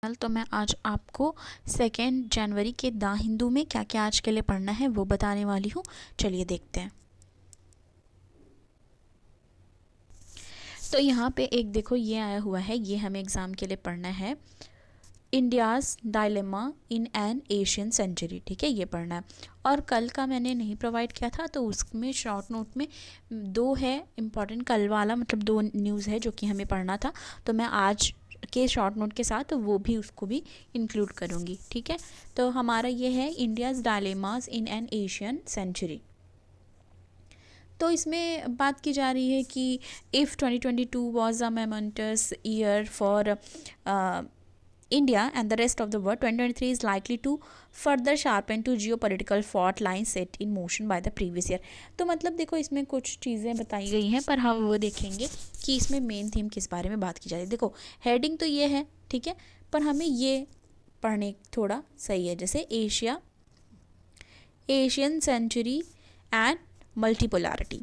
तो मैं आज आपको 2 जनवरी के द हिंदू में क्या क्या आज के लिए पढ़ना है वो बताने वाली हूँ। चलिए देखते हैं। तो यहाँ पे एक देखो ये आया हुआ है, ये हमें एग्ज़ाम के लिए पढ़ना है। India's dilemma in an Asian century, ठीक है, ये पढ़ना है। और कल का मैंने नहीं प्रोवाइड किया था तो उसमें शॉर्ट नोट में 2 है इम्पॉर्टेंट, कल वाला मतलब 2 न्यूज़ है जो कि हमें पढ़ना था, तो मैं आज के शॉर्ट नोट के साथ वो भी उसको भी इंक्लूड करूँगी, ठीक है। तो हमारा ये है India's dilemmas in an Asian century. तो इसमें बात की जा रही है कि if 2022 was a momentous year for India and the rest of the world, 2023 is likely to further sharpen to geopolitical fault lines set in motion by the previous year। तो मतलब देखो इसमें कुछ चीज़ें बताई गई हैं पर हम वो देखेंगे कि इसमें मेन थीम किस बारे में बात की जा रही है। देखो हेडिंग तो ये है, ठीक है, पर हमें ये पढ़ने थोड़ा सही है, जैसे एशियन सेंचुरी एंड मल्टीपोलैरिटी।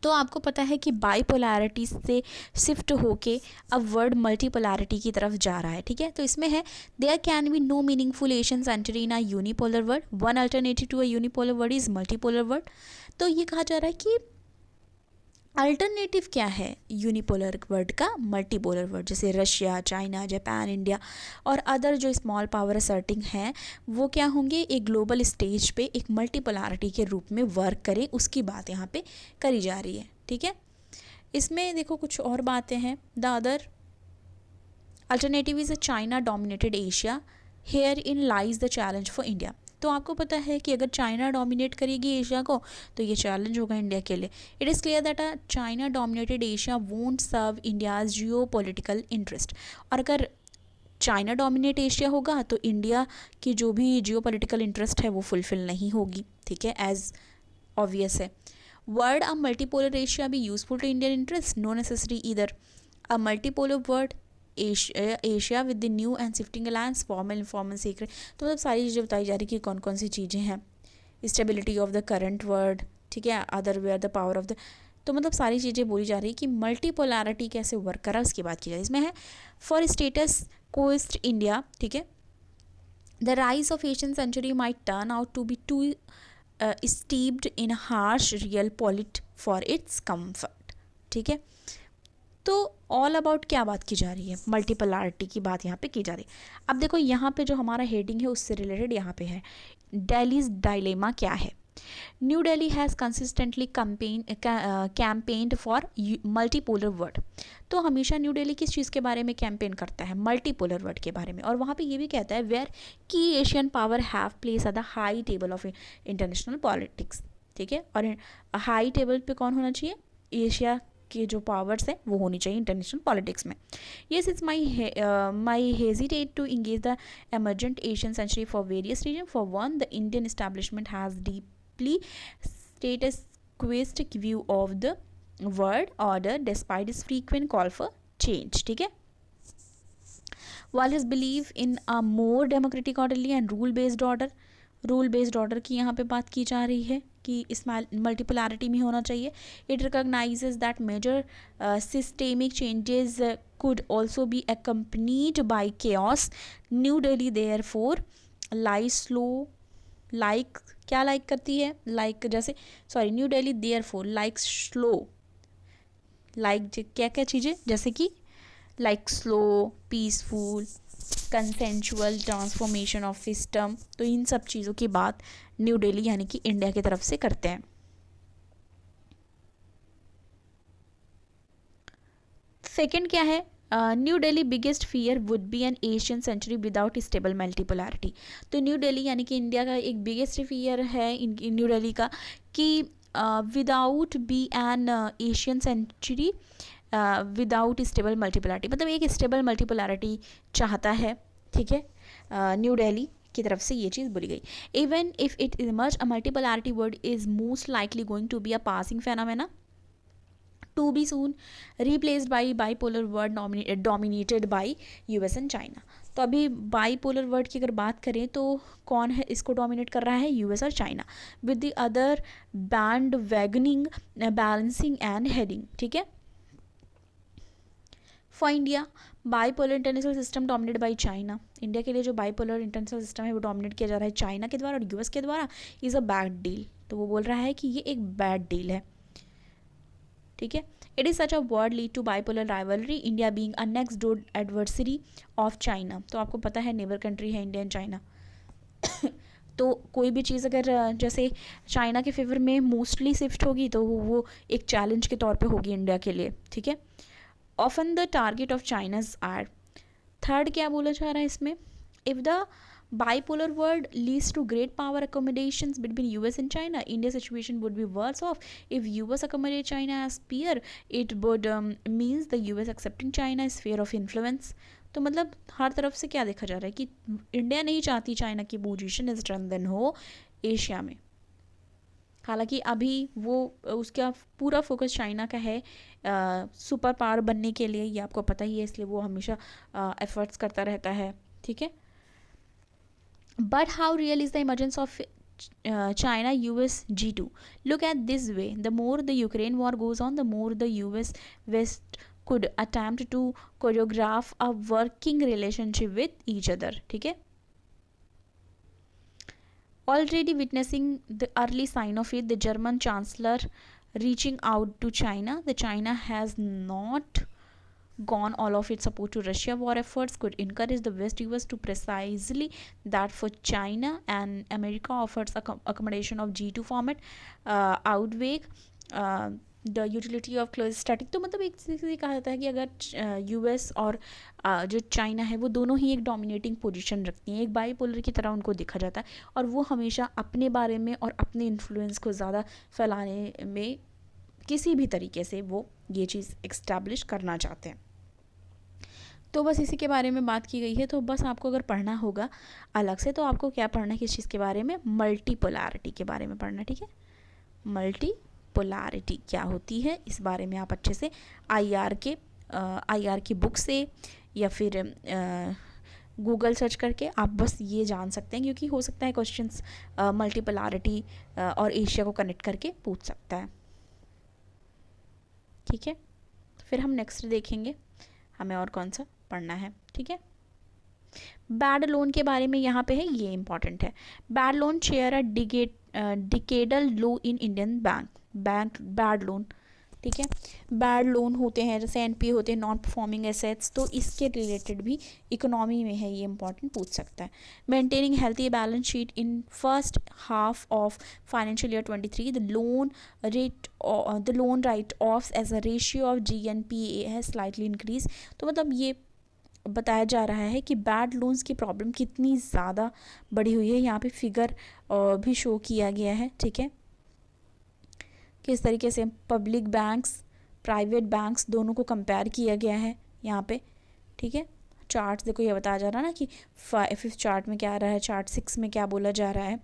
तो आपको पता है कि बाईपोलैरिटी से शिफ्ट होके अब वर्ड मल्टीपोलैरिटी की तरफ जा रहा है, ठीक है। तो इसमें है there can be no meaningful Asian century in a unipolar world, one alternative to a unipolar world is multipolar world. तो ये कहा जा रहा है कि अल्टरनेटिव क्या है यूनिपोलर वर्ड का, मल्टीपोलर वर्ड, जैसे रशिया, चाइना, जापान, इंडिया और अदर जो स्मॉल पावर असर्टिंग हैं वो क्या होंगे, एक ग्लोबल स्टेज पे एक मल्टीपोलैरिटी के रूप में वर्क करें, उसकी बात यहाँ पे करी जा रही है, ठीक है। इसमें देखो कुछ और बातें हैं। The other alternative is a China dominated Asia, here in lies the challenge for India. तो आपको पता है कि अगर चाइना डोमिनेट करेगी एशिया को तो ये चैलेंज होगा इंडिया के लिए। It is clear that a China dominated Asia won't serve India's geopolitical interest. और अगर चाइना डोमिनेट एशिया होगा तो इंडिया की जो भी जियो पॉलिटिकल इंटरेस्ट है वो फुलफिल नहीं होगी, ठीक है, एज ऑब्वियस है। Would a multipolar Asia be useful to Indian interest, no necessary either. A multipolar world Asia with the new and shifting alliance, formal informal secret. तो मतलब सारी चीज़ें बताई जा रही कि कौन कौन सी चीज़ें हैं। Stability of the current world, ठीक है, other where the power of the, तो मतलब सारी चीज़ें बोली जा रही कि मल्टीपोलैरिटी कैसे वर्क करा उसकी बात की जाए। इसमें है फॉर स्टेटस कोस्ट इंडिया, ठीक है, the rise of Asian century might turn out to be too steeped in harsh realpolitik for its comfort, ठीक है। तो ऑल अबाउट क्या बात की जा रही है, मल्टीपोलैरिटी की बात यहाँ पे की जा रही है। अब देखो यहाँ पे जो हमारा हेडिंग है उससे रिलेटेड यहाँ पे है दिल्लीज डायलेमा क्या है। New Delhi has consistently campaigned for multipolar world. तो हमेशा न्यू दिल्ली किस चीज़ के बारे में कैंपेन करता है, मल्टीपोलर वर्ड के बारे में। और वहाँ पे ये भी कहता है वेयर की Asian power have place at the high table of international politics, ठीक है। और हाई टेबल पे कौन होना चाहिए, एशिया के जो पावर्स है वो होनी चाहिए इंटरनेशनल पॉलिटिक्स में। Yes it's my hesitate to engage the emergent Asian century for various reason. For one, the Indian establishment has deeply status quistic view of the world order despite its frequent call for change, ठीक है। while his belief in a more democratic orderly and rule based order की यहाँ पे बात की जा रही है कि इस मल्टीपोलैरिटी में होना चाहिए। It recognises that major systemic changes could also be accompanied by chaos. New Delhi therefore lies slow like क्या लाइक करती है, लाइक जैसे sorry New Delhi therefore like slow, like क्या क्या चीज़ें, जैसे कि like slow, peaceful, consensual transformation of system. तो इन सब चीज़ों की बात न्यू दिल्ली यानी कि इंडिया की तरफ से करते हैं। सेकंड क्या है, New Delhi biggest fear would be an Asian century without stable multipolarity. तो न्यू दिल्ली यानी कि इंडिया का एक बिगेस्ट फियर है न्यू दिल्ली का कि without be an Asian century without stable multipolarity, मतलब एक स्टेबल मल्टीपोलैरिटी चाहता है, ठीक है, न्यू दिल्ली की तरफ से ये चीज़ बोली गई। Even if it emerge a multipolarity world is most likely going to be a passing phenomena to be soon replaced by bipolar word dominated by US and China। तो अभी बाईपोलर वर्ड की अगर बात करें तो कौन है इसको डोमिनेट कर रहा है, यूएस और China, with the other band wagoning balancing and heading, ठीक है। For India bipolar international system dominated by China, India के लिए जो बाईपोलर इंटरनेशनल सिस्टम है वो डोमिनेट किया जा रहा है चाइना के द्वारा और यूएस के द्वारा, इज़ अ बैड डील। तो वो बोल रहा है कि ये एक बैड डील है, ठीक है। It is such a world lead to bipolar rivalry, India being a next door adversary of China. तो आपको पता है नेबर कंट्री है इंडिया एंड चाइना। तो कोई भी चीज़ अगर जैसे चाइना के फेवर में मोस्टली शिफ्ट होगी तो वो एक चैलेंज के तौर पे होगी इंडिया के लिए, ठीक है। Often the target of China's are, third क्या बोला जा रहा है इसमें, if the bipolar world leads to great power accommodations between US and China, India's situation would be worse off. If US accommodate China as peer, it would means the US accepting China as sphere of influence. तो मतलब हर तरफ से क्या देखा जा रहा है कि इंडिया नहीं चाहती चाइना की पोजीशन स्ट्रेंथन हो एशिया में। हालांकि अभी वो उसका पूरा फोकस चाइना का है सुपर पावर बनने के लिए, ये आपको पता ही है, इसलिए वो हमेशा एफर्ट्स करता रहता है, ठीक है। But how real is the emergence of China US G2? Look at this way, the more the Ukraine war goes on, the more the US West could attempt to choreograph a working relationship with each other, ठीक है। Already witnessing the early sign of it, the German Chancellor reaching out to China. The China has not gone all of its support to Russia war efforts could encourage the West US to precisely that for China, and America offers accommodation of G2 format outweigh the utility of close static। तो मतलब एक से कहा जाता है कि अगर US और जो चाइना है वो दोनों ही एक डोमिनेटिंग पोजीशन रखती हैं, एक बाईपोलर की तरह उनको देखा जाता है और वो हमेशा अपने बारे में और अपने इन्फ्लुएंस को ज़्यादा फैलाने में किसी भी तरीके से वो ये चीज़ एक्स्टैब्लिश करना चाहते हैं। तो बस इसी के बारे में बात की गई है। तो बस आपको अगर पढ़ना होगा अलग से तो आपको क्या पढ़ना है, किस चीज़ के बारे में, मल्टीपोलैरिटी के बारे में पढ़ना, ठीक है। मल्टीपोलैरिटी क्या होती है इस बारे में आप अच्छे से आईआर की बुक से या फिर गूगल सर्च करके आप बस ये जान सकते हैं, क्योंकि हो सकता है क्वेश्चंस मल्टीपोलैरिटी और एशिया को कनेक्ट करके पूछ सकता है, ठीक है। फिर हम नेक्स्ट देखेंगे हमें और कौन सा पढ़ना है, ठीक है। बैड लोन के बारे में यहाँ पे है, ये इंपॉर्टेंट है। Bad loan share a decadal low in Indian bank bad loan, ठीक है। बैड लोन होते हैं जैसे एनपीए होते हैं, नॉन परफॉर्मिंग एसेट्स, तो इसके रिलेटेड भी इकोनॉमी में है, ये इंपॉर्टेंट पूछ सकता है। Maintaining healthy balance sheet in first half of financial year 23, the loan write off as a ratio of GNPA है स्लाइटली इंक्रीज। तो मतलब ये बताया जा रहा है कि बैड लोन्स की प्रॉब्लम कितनी ज़्यादा बढ़ी हुई है, यहाँ पे फिगर भी शो किया गया है, ठीक है। किस तरीके से पब्लिक बैंक्स प्राइवेट बैंक्स दोनों को कंपेयर किया गया है यहाँ पे, ठीक है। चार्ट्स देखो, ये बताया जा रहा है ना कि 5th चार्ट में क्या आ रहा है, चार्ट 6 में क्या बोला जा रहा है,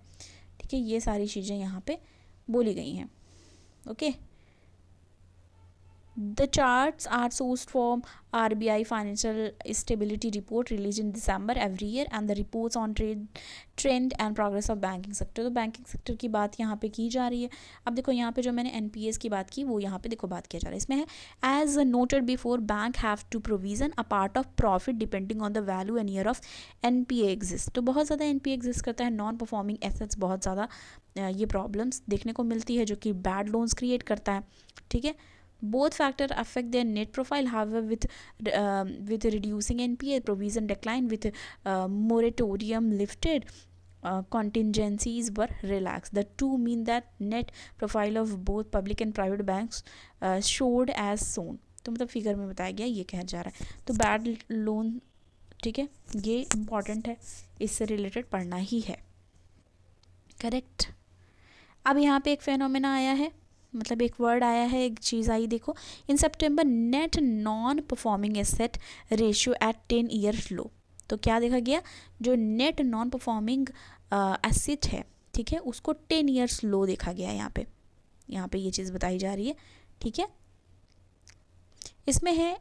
ठीक है। ये सारी चीज़ें यहाँ पे बोली गई हैं, okay. The charts are sourced from RBI Financial Stability Report released in December every year and the reports on trend and progress of banking sector। तो बैंकिंग सेक्टर की बात यहाँ पे की जा रही है। अब देखो यहाँ पे जो मैंने NPAs की बात की वो यहाँ पे देखो बात किया जा रहा है, इसमें है as noted before bank have to provision a part of profit depending on the value and year of NPA exist. तो बहुत ज़्यादा NPA एग्जिस्ट करता है, नॉन परफॉर्मिंग एसेट्स बहुत ज़्यादा ये प्रॉब्लम्स देखने को मिलती है जो कि बैड लोन्स क्रिएट करता है, ठीक है। Both factors affect their net profile. However, with reducing NPA, provision decline, with moratorium lifted, contingencies were relaxed. The two mean that net profile of both public and private banks showed as shown। तो मतलब figure में बताया गया, ये कहा जा रहा है। तो बैड लोन, ठीक है, ये इम्पॉर्टेंट है, इससे रिलेटेड पढ़ना ही है, करेक्ट। अब यहाँ पे एक फेनोमेना आया है, मतलब एक वर्ड आया है, एक चीज़ आई, देखो। In September net non performing asset ratio at 10 years low. तो क्या देखा गया, जो नेट नॉन परफॉर्मिंग एसेट है, ठीक है, उसको 10 ईयर्स लो देखा गया है यहाँ पे ये चीज़ बताई जा रही है, ठीक है। इसमें है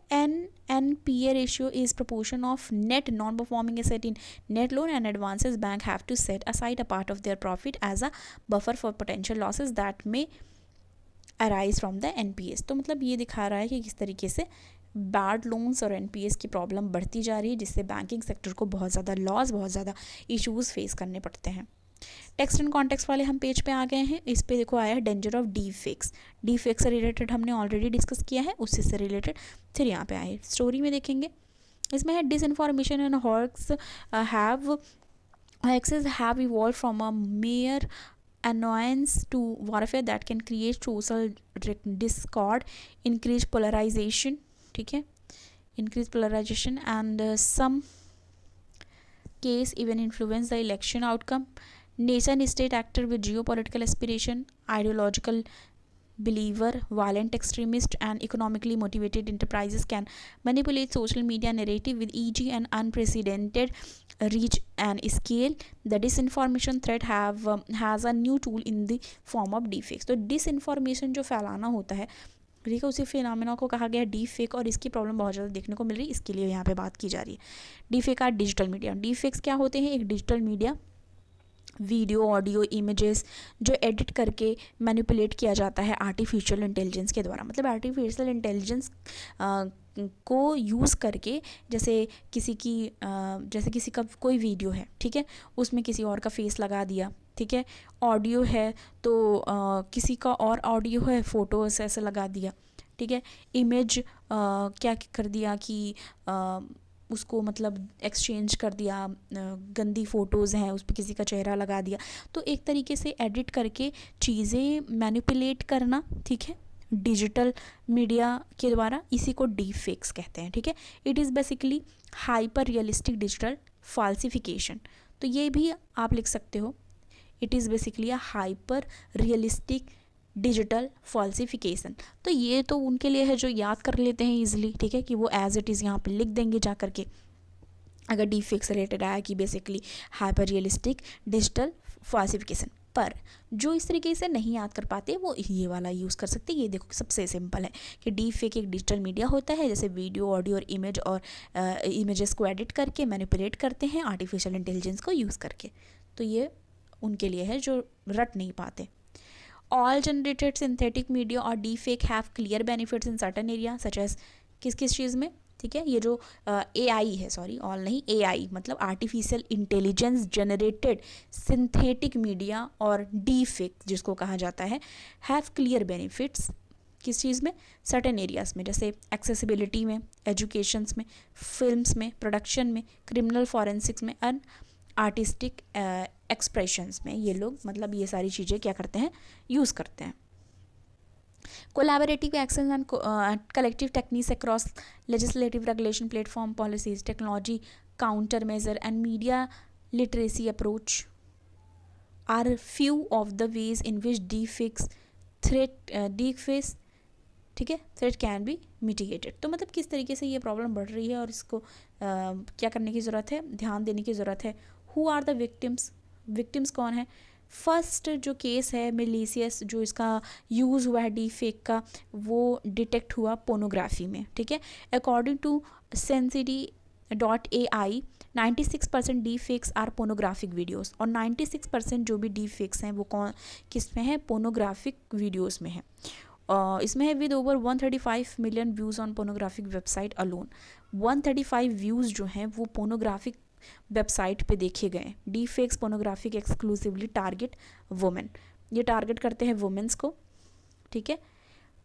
NPA ratio is proportion of net non performing asset in net loan and advances. Bank have to set aside a part of their profit as a buffer for potential losses that may arise from the NPAs। तो मतलब ये दिखा रहा है कि किस तरीके से बैड लोन्स और एनपीएस की प्रॉब्लम बढ़ती जा रही है, जिससे बैंकिंग सेक्टर को बहुत ज़्यादा लॉस, बहुत ज़्यादा इश्यूज़ फेस करने पड़ते हैं। टेक्स्ट एंड कॉन्टेक्स्ट वाले हम पेज पे आ गए हैं। इस पे देखो आया है danger of D fakes. D fakes से रिलेटेड हमने ऑलरेडी डिस्कस किया है, उससे से रिलेटेड फिर यहाँ पे आए स्टोरी में देखेंगे। इसमें है disinformation and hacks have evolved from a mere annoyance to warfare that can create social discord, increase polarization, ठीक है, increase polarization and some case even influence the election outcome. Nation state actor with geopolitical aspiration, ideological believer, violent extremist and economically motivated enterprises can manipulate social media narrative with easy and unprecedented reach and scale. The disinformation threat has a new tool in the form of deepfakes. तो disinformation जो फैलाना होता है, ठीक है, उसी phenomena को कहा गया डी फेक, और इसकी प्रॉब्लम बहुत ज़्यादा देखने को मिल रही है, इसके लिए यहाँ पे बात की जा रही है। Deepfake are digital media. Deepfakes क्या होते हैं? एक digital media, video, audio, images जो एडिट करके मैनिपुलेट किया जाता है आर्टिफिशियल इंटेलिजेंस के द्वारा। मतलब आर्टिफिशियल इंटेलिजेंस को यूज़ करके, जैसे किसी का कोई वीडियो है, ठीक है, उसमें किसी और का फेस लगा दिया, ठीक है, ऑडियो है तो किसी का और ऑडियो है, फ़ोटोज़ ऐसे लगा दिया, ठीक है, इमेज क्या कर दिया कि उसको मतलब एक्सचेंज कर दिया, गंदी फ़ोटोज़ हैं उस पर किसी का चेहरा लगा दिया। तो एक तरीके से एडिट करके चीज़ें मैनिपुलेट करना, ठीक है, डिजिटल मीडिया के द्वारा, इसी को डीप फेक्स कहते हैं, ठीक है। It is basically hyper realistic digital falsification. तो ये भी आप लिख सकते हो, it is basically a hyper realistic digital falsification. तो ये तो उनके लिए है जो याद कर लेते हैं ईजिली, ठीक है, कि वो एज इट इज़ यहाँ पे लिख देंगे जा करके, अगर डीप फेक से रिलेटेड आया कि basically hyper realistic digital falsification. पर जो इस तरीके से नहीं याद कर पाते वो ये वाला यूज़ कर सकते हैं। ये देखो सबसे सिंपल है कि डीप फेक एक डिजिटल मीडिया होता है, जैसे वीडियो, ऑडियो और इमेजेस को एडिट करके मैनिपुलेट करते हैं आर्टिफिशियल इंटेलिजेंस को यूज़ करके। तो ये उनके लिए है जो रट नहीं पाते। All generated synthetic media or deepfake have clear benefits in certain area such as किस चीज़ में, ठीक है, ये जो AI है, सॉरी ऑल नहीं, AI मतलब artificial intelligence generated synthetic media और डीफेक जिसको कहा जाता है, हैव क्लियर बेनिफिट्स किस चीज़ में, सर्टेन एरियाज़ में, जैसे एक्सेसिबिलिटी में, एजुकेशंस में, फिल्म्स में, प्रोडक्शन में, क्रिमिनल फॉरेंसिक्स में एंड आर्टिस्टिक एक्सप्रेशंस में। ये लोग मतलब ये सारी चीज़ें क्या करते हैं, यूज़ करते हैं। Collaborative actions and collective techniques across legislative regulation platform policies technology countermeasure and media literacy approach are few of the ways in which deepfakes deepfakes, ठीक है, थ्रेट कैन बी मिटिगेटेड। तो मतलब किस तरीके से ये प्रॉब्लम बढ़ रही है और इसको क्या करने की ज़रूरत है, ध्यान देने की ज़रूरत है। हु आर द विक्टिम्स कौन है? फर्स्ट जो केस है मिलीशियस, जो इसका यूज़ हुआ है डी फेक का, वो डिटेक्ट हुआ पोर्नोग्राफी में, ठीक है। According to Sensidy.ai 96% deepfakes are pornographic videos, और 96% जो भी डी फेक्स हैं वो किस में है, पोर्नोग्राफिक वीडियोज़ में है। इसमें है with over 135 million views on pornographic website alone. 135 views जो हैं वो पोर्नोग्राफिक वेबसाइट पे देखे गए। D fakes pornographic exclusively target women, ये टारगेट करते हैं वुमेन्स को, ठीक है।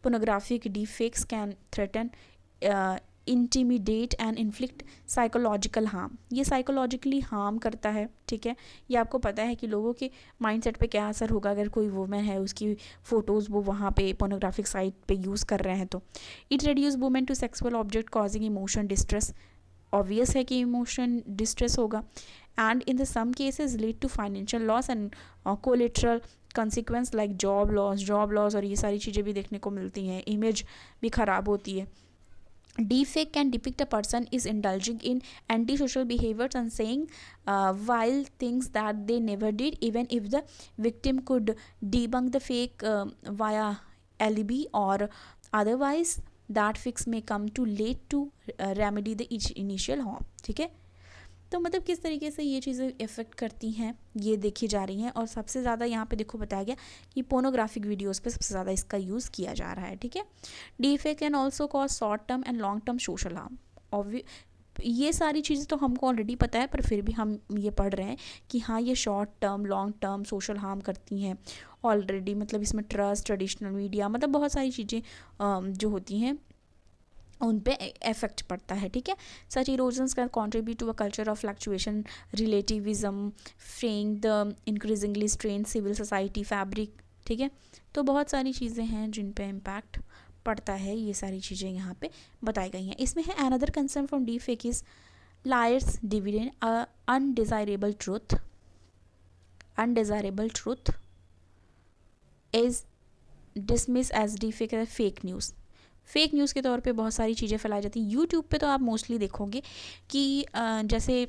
Pornographic D fakes can threaten, intimidate and inflict psychological harm, ये साइकोलॉजिकली हार्म करता है, ठीक है। ये आपको पता है कि लोगों के माइंडसेट पे क्या असर होगा अगर कोई वुमेन है, उसकी फ़ोटोज़ वो वहाँ पे पोर्नोग्राफिक साइट पे यूज़ कर रहे हैं। तो it reduce women to sexual object causing emotion distress, obvious है कि इमोशन डिस्ट्रेस होगा, and in the some cases lead to financial loss and collateral consequence like job loss और ये सारी चीज़ें भी देखने को मिलती हैं। इमेज भी ख़राब होती है। Deepfake can depict a person is indulging in antisocial behaviors and saying vile things that they never did, even if the victim could debunk the fake via alibi or otherwise. That fix may come too late to remedy the initial harm, ठीक है। तो मतलब किस तरीके से ये चीज़ें effect करती हैं ये देखी जा रही हैं। और सबसे ज़्यादा यहाँ पे देखो बताया गया कि पोर्नोग्राफिक वीडियोस पे सबसे ज़्यादा इसका यूज़ किया जा रहा है, ठीक है। Deepfake can also cause short term and long term social harm. ये सारी चीज़ें तो हमको ऑलरेडी पता है, पर फिर भी हम ये पढ़ रहे हैं कि हाँ ये short term long term social harm करती हैं ऑलरेडी। मतलब इसमें ट्रस्ट, ट्रेडिशनल मीडिया, मतलब बहुत सारी चीज़ें जो होती हैं उन पे इफेक्ट पड़ता है, ठीक है। Such erosions can contribute to a culture of fluctuation, relativism, fraying the increasingly strain civil society fabric, ठीक है। तो बहुत सारी चीज़ें हैं जिन पे इम्पैक्ट पड़ता है, ये सारी चीज़ें यहाँ पे बताई गई हैं। इसमें है another concern from deepfake is liars dividend undesirable truth is dismiss as deepfake as fake news. Fake news के तौर पे बहुत सारी चीज़ें फैलाई जाती हैं। यूट्यूब पे तो आप मोस्टली देखोगे कि जैसे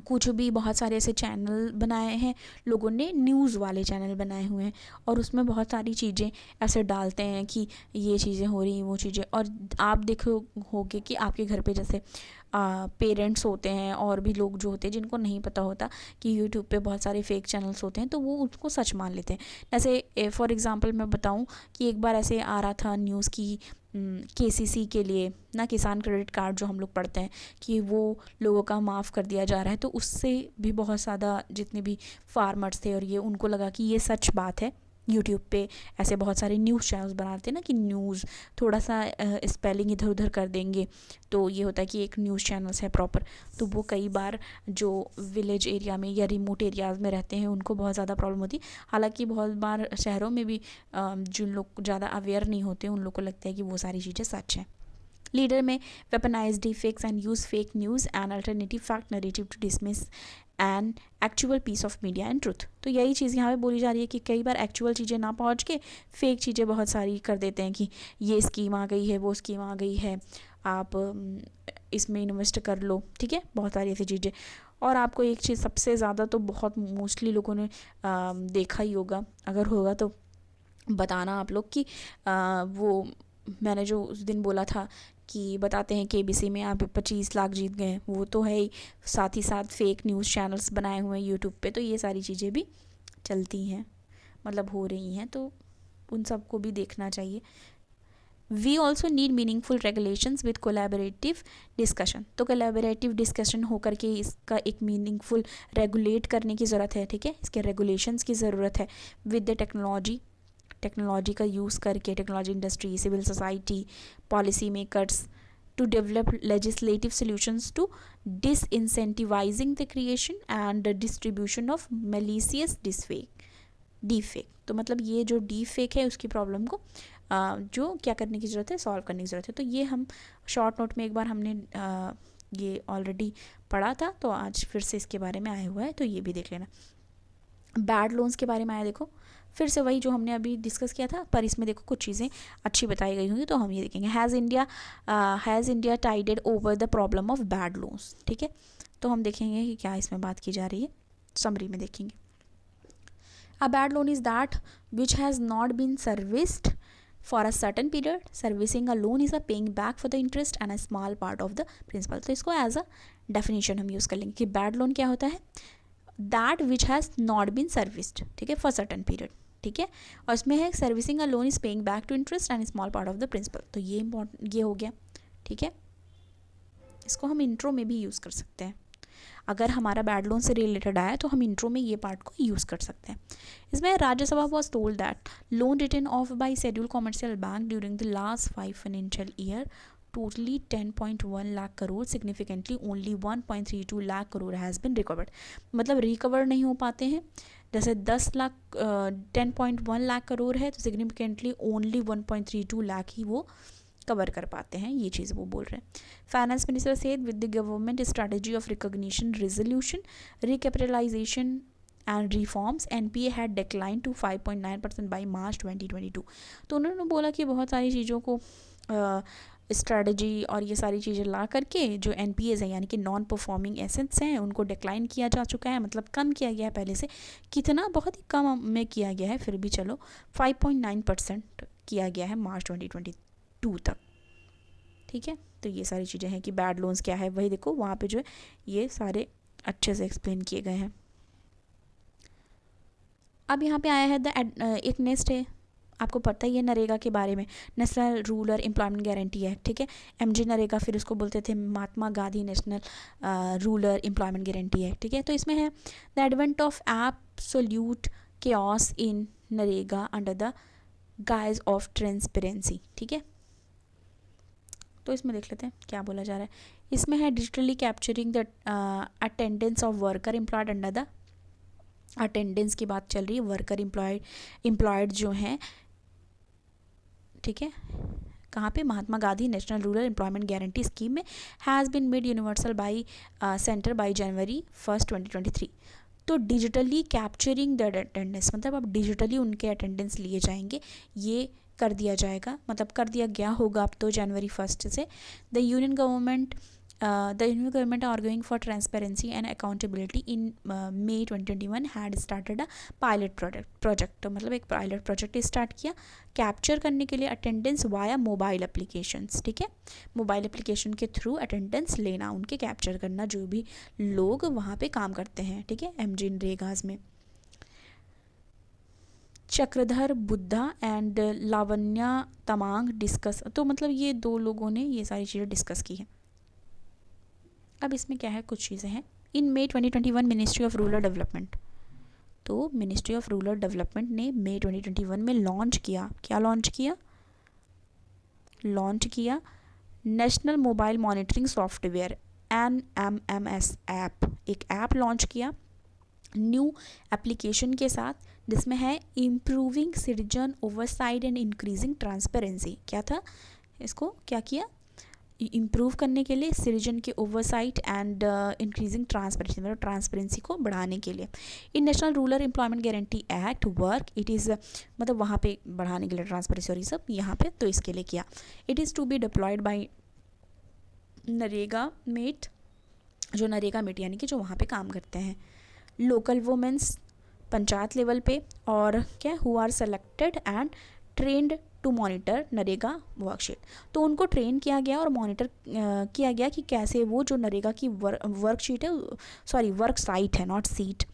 कुछ भी बहुत सारे ऐसे चैनल बनाए हैं लोगों ने, न्यूज़ वाले चैनल बनाए हुए हैं, और उसमें बहुत सारी चीज़ें ऐसे डालते हैं कि ये चीज़ें हो रही हैं, वो चीज़ें। और आप देखो होगे कि आपके घर पे जैसे पेरेंट्स होते हैं और भी लोग जो होते हैं जिनको नहीं पता होता कि यूट्यूब पे बहुत सारे फेक चैनल्स होते हैं, तो वो उसको सच मान लेते हैं। जैसे फॉर एग्ज़ाम्पल मैं बताऊं कि एक बार ऐसे आ रहा था न्यूज़ की केसीसी के लिए ना, किसान क्रेडिट कार्ड जो हम लोग पढ़ते हैं कि वो लोगों का माफ़ कर दिया जा रहा है, तो उससे भी बहुत ज़्यादा जितने भी फार्मर्स थे और ये उनको लगा कि ये सच बात है। यूट्यूब पे ऐसे बहुत सारे न्यूज़ चैनल्स बनाते हैं ना कि न्यूज़ थोड़ा सा स्पेलिंग इधर उधर कर देंगे, तो ये होता है कि एक न्यूज़ चैनल्स है प्रॉपर। तो वो कई बार जो विलेज एरिया में या रिमोट एरियाज़ में रहते हैं उनको बहुत ज़्यादा प्रॉब्लम होती है। हालांकि बहुत बार शहरों में भी जिन लोग ज़्यादा अवेयर नहीं होते उन लोग को लगता है कि वो सारी चीज़ें सच हैं। लीडर में weaponize deepfakes and use fake news and alternative fact narrative to dismiss and actual piece of media and truth. तो यही चीज़ यहाँ पे बोली जा रही है कि कई बार एक्चुअल चीज़ें ना पहुँच के फेक चीज़ें बहुत सारी कर देते हैं कि ये स्कीम आ गई है, वो स्कीम आ गई है, आप इसमें इन्वेस्ट कर लो, ठीक है। बहुत सारी ऐसी चीज़ें। और आपको एक चीज़ सबसे ज़्यादा तो बहुत मोस्टली लोगों ने देखा ही होगा, अगर होगा तो बताना आप लोग कि वो मैंने जो उस दिन बोला था कि बताते हैं केबीसी में आप 25 लाख जीत गए, वो तो है ही। साथ ही साथ फेक न्यूज़ चैनल्स बनाए हुए हैं यूट्यूब पे, तो ये सारी चीज़ें भी चलती हैं, मतलब हो रही हैं, तो उन सबको भी देखना चाहिए। We also need meaningful regulations with collaborative discussion. तो कोलैबोरेटिव डिस्कशन होकर के इसका एक मीनिंगफुल रेगुलेट करने की ज़रूरत है, ठीक है। इसके रेगुलेशंस की ज़रूरत है विद द टेक्नोलॉजी का यूज़ करके, technology industry, civil society, policy makers to develop legislative solutions to disincentivising the creation and distribution of malicious deepfake. तो मतलब ये जो डीफेक है उसकी प्रॉब्लम को जो क्या करने की ज़रूरत है, सॉल्व करने की ज़रूरत है। तो ये हम शॉर्ट नोट में एक बार हमने ये ऑलरेडी पढ़ा था, तो आज फिर से इसके बारे में आया हुआ है, तो ये भी देख लेना। बैड लोन्स के बारे में आया, देखो फिर से वही जो हमने अभी डिस्कस किया था, पर इसमें देखो कुछ चीज़ें अच्छी बताई गई होंगी, तो हम ये देखेंगे। Has India tided over the problem of bad loans, ठीक है। तो हम देखेंगे कि क्या इसमें बात की जा रही है, समरी में देखेंगे। A bad loan is that which has not been serviced for a certain period. Servicing a loan is a paying back for the interest and a small part of the principal. तो इसको as a definition हम use कर लेंगे कि bad loan क्या होता है, that which has not been serviced, ठीक है, फॉर सर्टन पीरियड, ठीक है। और इसमें है servicing a loan is paying back to interest and small part of the principal. तो ये इम्पॉर्टेंट ये हो गया, ठीक है। इसको हम इंट्रो में भी यूज़ कर सकते हैं, अगर हमारा बैड लोन से रिलेटेड आया तो हम इंट्रो में ये पार्ट को यूज़ कर सकते हैं। इसमें Rajya Sabha was told that loan written off by schedule commercial bank during the last 5 financial year totally 10.1 lakh crore, significantly only 1.32 lakh crore has been recovered. मतलब रिकवर नहीं हो पाते हैं, जैसे 10.1 लाख करोड़ है तो सिग्निफिकेंटली ओनली 1.32 लाख ही वो कवर कर पाते हैं, ये चीज़ वो बोल रहे हैं। Finance minister said with the government strategy of recognition, resolution, recapitalisation and reforms, NPA had decline to 5.9% by March 2022। तो उन्होंने बोला कि बहुत सारी चीज़ों को स्ट्रैटेजी और ये सारी चीज़ें ला करके जो एनपीएज हैं यानी कि नॉन परफॉर्मिंग एसेट्स हैं उनको डिक्लाइन किया जा चुका है, मतलब कम किया गया है पहले से। कितना, बहुत ही कम में किया गया है, फिर भी चलो 5.9% किया गया है मार्च 2022 तक, ठीक है। तो ये सारी चीज़ें हैं कि बैड लोन्स क्या है, वही देखो वहाँ पे जो है ये सारे अच्छे से एक्सप्लेन किए गए हैं। अब यहाँ पे आया है एक नेक्स्ट है, आपको पता ही है नरेगा के बारे में, national rural employment guarantee act, ठीक है, एमजी नरेगा, फिर उसको बोलते थे Mahatma Gandhi national rural employment guarantee act, ठीक है। तो इसमें है the advent of absolute chaos in NREGA under the guise of transparency, ठीक है। तो इसमें देख लेते हैं क्या बोला जा रहा है। इसमें है digitally capturing the attendance of worker employed under the, attendance की बात चल रही है, वर्कर एम्प्लॉयड जो हैं, ठीक है, कहाँ पे, Mahatma Gandhi national rural employment guarantee scheme में, has been made universal by centre by January 1, 2023। तो डिजिटली कैप्चरिंग द अटेंडेंस मतलब अब डिजिटली उनके अटेंडेंस लिए जाएंगे, ये कर दिया जाएगा, मतलब कर दिया गया होगा अब तो जनवरी 1 से। The union government arguing for transparency and accountability in May 2021 had started a pilot project. तो मतलब एक पायलट प्रोजेक्ट स्टार्ट किया कैप्चर करने के लिए अटेंडेंस वाया मोबाइल एप्लीकेशंस, ठीक है, मोबाइल एप्लीकेशन के थ्रू अटेंडेंस लेना, उनके कैप्चर करना, जो भी लोग वहाँ पे काम करते हैं, ठीक है, एमजी नरेगाज में। चक्रधर बुद्धा एंड लावण्या तमांग डिस्कस, तो मतलब ये दो लोगों ने ये सारी चीज़ें डिस्कस की है। अब इसमें क्या है, कुछ चीज़ें हैं। इन May 2021 ministry of rural development, तो मिनिस्ट्री ऑफ रूरल डेवलपमेंट ने मई 2021 में लॉन्च किया, क्या लॉन्च किया, लॉन्च किया national mobile monitoring software NMMS app, एक ऐप लॉन्च किया न्यू एप्लीकेशन के साथ, जिसमें है improving citizen oversight and increasing transparency. क्या था, इसको क्या किया, इम्प्रूव करने के लिए सिटीजन के ओवरसाइट एंड इंक्रीजिंग ट्रांसपेरेंसी, मतलब ट्रांसपेरेंसी को बढ़ाने के लिए। In national rural employment guarantee act work it is, मतलब वहाँ पे बढ़ाने के लिए ट्रांसपेरेंसी और ये सब यहाँ पे, तो इसके लिए किया। It is to be deployed by NREGA mate, जो नरेगा मेट यानी कि जो वहाँ पे काम करते हैं, लोकल वुमेंस पंचायत लेवल पे, और क्या, who are selected and trained to monitor NREGA worksheet. तो उनको ट्रेन किया गया और मॉनिटर किया गया कि कैसे वो जो नरेगा की वर्कशीट है, सॉरी वर्क साइट है, नॉट सीट,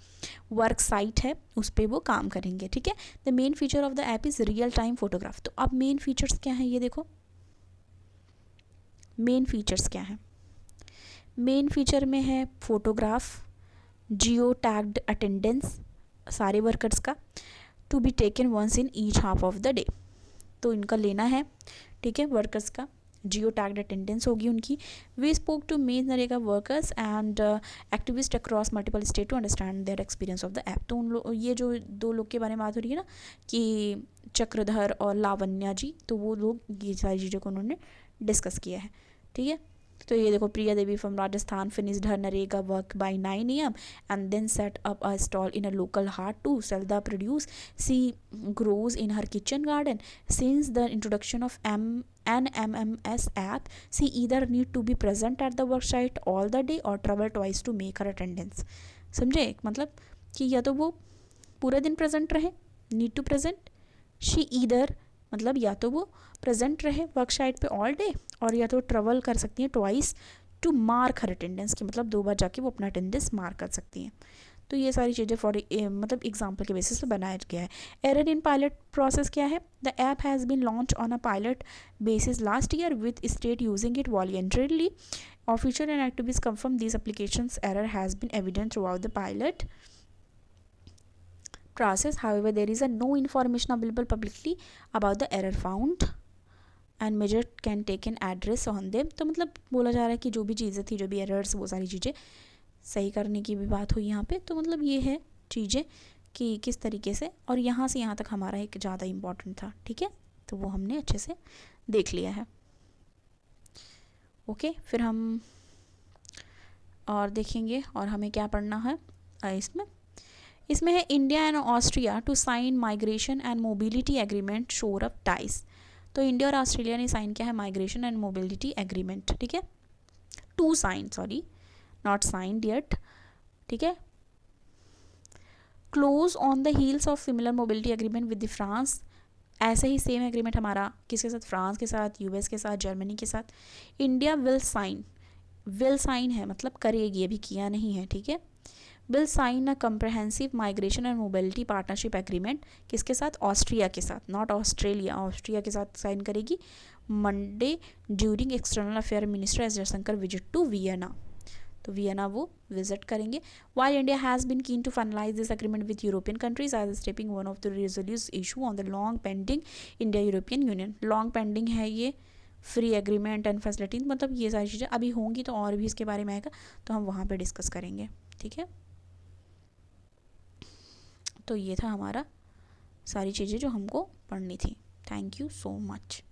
वर्क साइट है, उस पर वो काम करेंगे, ठीक है। The main feature of the app is real time photograph. तो अब मेन फीचर्स क्या हैं, ये देखो मेन फीचर्स क्या हैं। मेन फीचर में है फोटोग्राफ, जियो टैग्ड अटेंडेंस सारे वर्कर्स का, to be taken once in each half of the day, तो इनका लेना है, ठीक है, वर्कर्स का जियो टैग्ड अटेंडेंस होगी उनकी। We spoke to men NREGA workers and activist across multiple state to understand their experience of the app. तो उन लोग, ये जो दो लोग के बारे में बात हो रही है ना, कि चक्रधर और लावण्या जी, तो वो लोग ये सारी चीज़ों को उन्होंने डिस्कस किया है, ठीक है। तो ये देखो, Priya Devi from Rajasthan finished her NREGA work by 9 AM and then set up a stall in a local hut to sell the produce she grows in her kitchen garden. Since the introduction of NMMS app, she either need to be present at the work site all the day or travel twice to make her attendance. समझे, मतलब कि या तो वो पूरा दिन present रहे, need to present, she either मतलब या तो वो प्रेजेंट रहे वर्क साइट पे ऑल डे, और या तो ट्रेवल कर सकती हैं ट्वाइस टू मार्क हर अटेंडेंस की, मतलब 2 बार जाके वो अपना अटेंडेंस मार्क कर सकती हैं। तो ये सारी चीज़ें फॉर मतलब एग्जांपल के बेसिस पे बनाया गया है। एरर इन पायलट प्रोसेस क्या है, the app has been launch on a pilot basis last year with state using it voluntarily. Official and activist confirm this applications error has been evident throughout the pilot process. However, there is no information available publicly about the error found and measure can take an address on them. तो मतलब बोला जा रहा है कि जो भी चीज़ें थी, जो भी एरर्स, वो सारी चीज़ें सही करने की भी बात हुई यहाँ पे। तो मतलब ये है चीज़ें कि किस तरीके से, और यहाँ से यहाँ तक हमारा एक ज़्यादा इम्पॉर्टेंट था, ठीक है, तो वो हमने अच्छे से देख लिया है। ओके, फिर हम और देखेंगे, और हमें क्या पढ़ना है इसमें है India and Austria to sign migration and mobility agreement shore up ties. तो इंडिया और ऑस्ट्रेलिया ने साइन किया है माइग्रेशन एंड मोबिलिटी एग्रीमेंट, ठीक है, to sign, sorry not signed yet, ठीक है। Close on the heels of similar mobility agreement with the France ऐसे ही सेम एग्रीमेंट हमारा किसके साथ, फ्रांस के साथ, यूएस के साथ, जर्मनी के साथ। इंडिया विल साइन है मतलब करेगी, अभी किया नहीं है, ठीक है। Will sign a comprehensive migration and mobility partnership agreement किसके साथ, ऑस्ट्रिया के साथ, नॉट ऑस्ट्रेलिया, ऑस्ट्रिया के साथ साइन करेगी। Monday during external affair minister S Jaishankar visit to Vienna, तो वियना वो विजिट करेंगे। While India has been keen to finalise this agreement with European countries as stepping one of the resolves issue on the long pending India European union, long pending है ये free agreement and facility, मतलब ये सारी चीज़ें अभी होंगी तो और भी इसके बारे में आएगा, तो हम वहाँ पे डिस्कस करेंगे, ठीक है। तो ये था हमारा सारी चीज़ें जो हमको पढ़नी थी। Thank you so much.